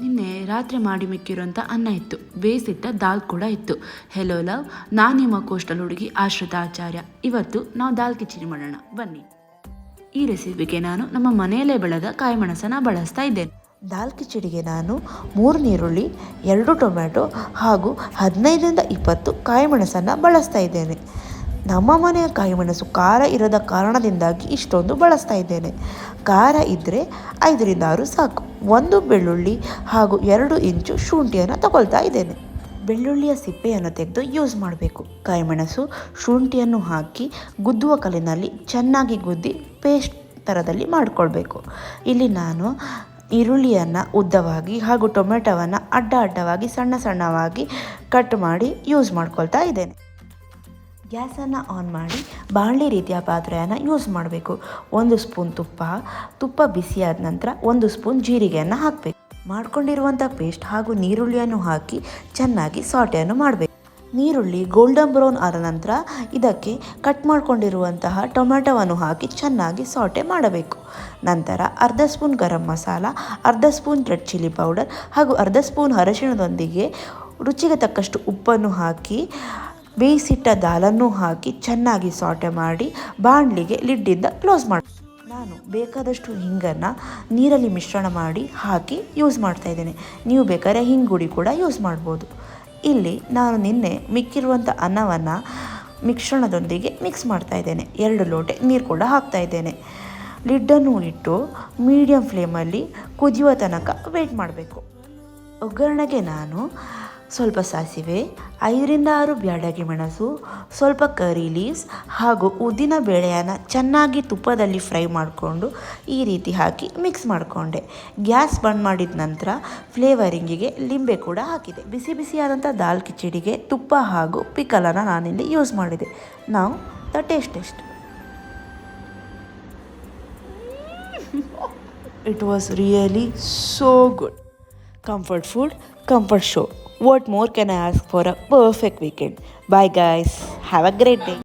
ನಿನ್ನೆ ರಾತ್ರಿ ಮಾಡಿ ಮಿಕ್ಕಿರುವಂಥ ಅನ್ನ ಇತ್ತು, ಬೇಯಿಸಿಟ್ಟ ದಾಲ್ ಕೂಡ ಇತ್ತು. ಹೆಲೋ ಲವ್, ನಾನು ನಿಮ್ಮ ಕೋಸ್ಟಲ್ ಹುಡುಗಿ ಆಶ್ರಿತ ಆಚಾರ್ಯ. ಇವತ್ತು ನಾವು ದಾಲ್ ಕಿಚಡಿ ಮಾಡೋಣ ಬನ್ನಿ. ಈ ರೆಸಿಪಿಗೆ ನಾನು ನಮ್ಮ ಮನೆಯಲ್ಲೇ ಬೆಳೆದ ಕಾಯಿ ಮೆಣಸನ್ನು ಬಳಸ್ತಾ ಇದ್ದೇನೆ. ದಾಲ್ ಕಿಚಡಿಗೆ ನಾನು 3 ನೀರುಳ್ಳಿ, 2 ಟೊಮ್ಯಾಟೊ ಹಾಗೂ 15-20 ಕಾಯಿ ಮೆಣಸನ್ನು ಬಳಸ್ತಾ ಇದ್ದೇನೆ. ನಮ್ಮ ಮನೆಯ ಕಾಯಿ ಮೆಣಸು ಖಾರ ಇರದ ಕಾರಣದಿಂದಾಗಿ ಇಷ್ಟೊಂದು ಬಳಸ್ತಾ ಇದ್ದೇನೆ. ಖಾರ ಇದ್ದರೆ 5-6 ಸಾಕು. 1 ಬೆಳ್ಳುಳ್ಳಿ ಹಾಗೂ 2 ಇಂಚು ಶುಂಠಿಯನ್ನು ತಗೊಳ್ತಾ ಇದ್ದೇನೆ. ಬೆಳ್ಳುಳ್ಳಿಯ ಸಿಪ್ಪೆಯನ್ನು ತೆಗೆದು ಯೂಸ್ ಮಾಡಬೇಕು. ಕಾಯಿಮೆಣಸು, ಶುಂಠಿಯನ್ನು ಹಾಕಿ ಗುದ್ದುವ ಕಲ್ಲಿನಲ್ಲಿ ಚೆನ್ನಾಗಿ ಗುದ್ದಿ ಪೇಸ್ಟ್ ಥರದಲ್ಲಿ ಮಾಡಿಕೊಳ್ಬೇಕು. ಇಲ್ಲಿ ನಾನು ಈರುಳ್ಳಿಯನ್ನು ಉದ್ದವಾಗಿ ಹಾಗೂ ಟೊಮೆಟೊವನ್ನು ಅಡ್ಡವಾಗಿ ಸಣ್ಣವಾಗಿ ಕಟ್ ಮಾಡಿ ಯೂಸ್ ಮಾಡ್ಕೊಳ್ತಾ ಇದ್ದೇನೆ. ಗ್ಯಾಸನ್ನು ಆನ್ ಮಾಡಿ ಬಾಣಲೆ ರೀತಿಯ ಪಾತ್ರೆಯನ್ನು ಯೂಸ್ ಮಾಡಬೇಕು. 1 ಸ್ಪೂನ್ ತುಪ್ಪ ಬಿಸಿಯಾದ ನಂತರ 1 ಸ್ಪೂನ್ ಜೀರಿಗೆಯನ್ನು ಹಾಕಬೇಕು. ಮಾಡ್ಕೊಂಡಿರುವಂಥ ಪೇಸ್ಟ್ ಹಾಗೂ ನೀರುಳ್ಳಿಯನ್ನು ಹಾಕಿ ಚೆನ್ನಾಗಿ ಸಾಟೆಯನ್ನು ಮಾಡಬೇಕು. ನೀರುಳ್ಳಿ ಗೋಲ್ಡನ್ ಬ್ರೌನ್ ಆದ ನಂತರ ಇದಕ್ಕೆ ಕಟ್ ಮಾಡ್ಕೊಂಡಿರುವಂತಹ ಟೊಮೆಟೊವನ್ನು ಹಾಕಿ ಚೆನ್ನಾಗಿ ಸಾಟೆ ಮಾಡಬೇಕು. ನಂತರ ಅರ್ಧ ಸ್ಪೂನ್ ಗರಂ ಮಸಾಲ, ಅರ್ಧ ಸ್ಪೂನ್ ರೆಡ್ ಚಿಲ್ಲಿ ಪೌಡರ್ ಹಾಗೂ ಅರ್ಧ ಸ್ಪೂನ್ ಅರಿಶಿಣದೊಂದಿಗೆ ರುಚಿಗೆ ತಕ್ಕಷ್ಟು ಉಪ್ಪನ್ನು ಹಾಕಿ ಬೇಯಿಸಿಟ್ಟ ದಾಲನ್ನು ಹಾಕಿ ಚೆನ್ನಾಗಿ ಸಾಟೆ ಮಾಡಿ ಬಾಣಲಿಗೆ ಲಿಡ್ಡಿಂದ ಕ್ಲೋಸ್ ಮಾಡಿ. ನಾನು ಬೇಕಾದಷ್ಟು ಹಿಂಗನ್ನು ನೀರಲ್ಲಿ ಮಿಶ್ರಣ ಮಾಡಿ ಹಾಕಿ ಯೂಸ್ ಮಾಡ್ತಾ ಇದ್ದೇನೆ. ನೀವು ಬೇಕಾದ್ರೆ ಹಿಂಗುಡಿ ಕೂಡ ಯೂಸ್ ಮಾಡ್ಬೋದು. ಇಲ್ಲಿ ನಾನು ನಿನ್ನೆ ಮಿಕ್ಕಿರುವಂಥ ಅನ್ನವನ್ನು ಮಿಶ್ರಣದೊಂದಿಗೆ ಮಿಕ್ಸ್ ಮಾಡ್ತಾ ಇದ್ದೇನೆ. 2 ಲೋಟೆ ನೀರು ಕೂಡ ಹಾಕ್ತಾ ಇದ್ದೇನೆ. ಲಿಡ್ಡನ್ನು ಇಟ್ಟು ಮೀಡಿಯಮ್ ಫ್ಲೇಮಲ್ಲಿ ಕುದಿಯುವ ತನಕ ವೇಟ್ ಮಾಡಬೇಕು. ಒಗ್ಗರಣೆಗೆ ನಾನು ಸ್ವಲ್ಪ ಸಾಸಿವೆ, 5-6 ಬ್ಯಾಡಗಿ ಮೆಣಸು, ಸ್ವಲ್ಪ ಕರಿ ಲೀವ್ಸ್ ಹಾಗೂ ಉದ್ದಿನ ಬೇಳೆಯನ್ನು ಚೆನ್ನಾಗಿ ತುಪ್ಪದಲ್ಲಿ ಫ್ರೈ ಮಾಡಿಕೊಂಡು ಈ ರೀತಿ ಹಾಕಿ ಮಿಕ್ಸ್ ಮಾಡಿಕೊಂಡೆ. ಗ್ಯಾಸ್ ಬಂದ್ ಮಾಡಿದ ನಂತರ ಫ್ಲೇವರಿಂಗಿಗೆ ಲಿಂಬೆ ಕೂಡ ಹಾಕಿದೆ. ಬಿಸಿಯಾದಂಥ ದಾಲ್ ಕಿಚಡಿಗೆ ತುಪ್ಪ ಹಾಗೂ ಪಿಕಲನ್ನು ನಾನಿಲ್ಲಿ ಯೂಸ್ ಮಾಡಿದೆ. ನಾವು the taste. It was really so good. Comfort food, comfort show. What more can I ask for a perfect weekend? Bye guys. Have a great day.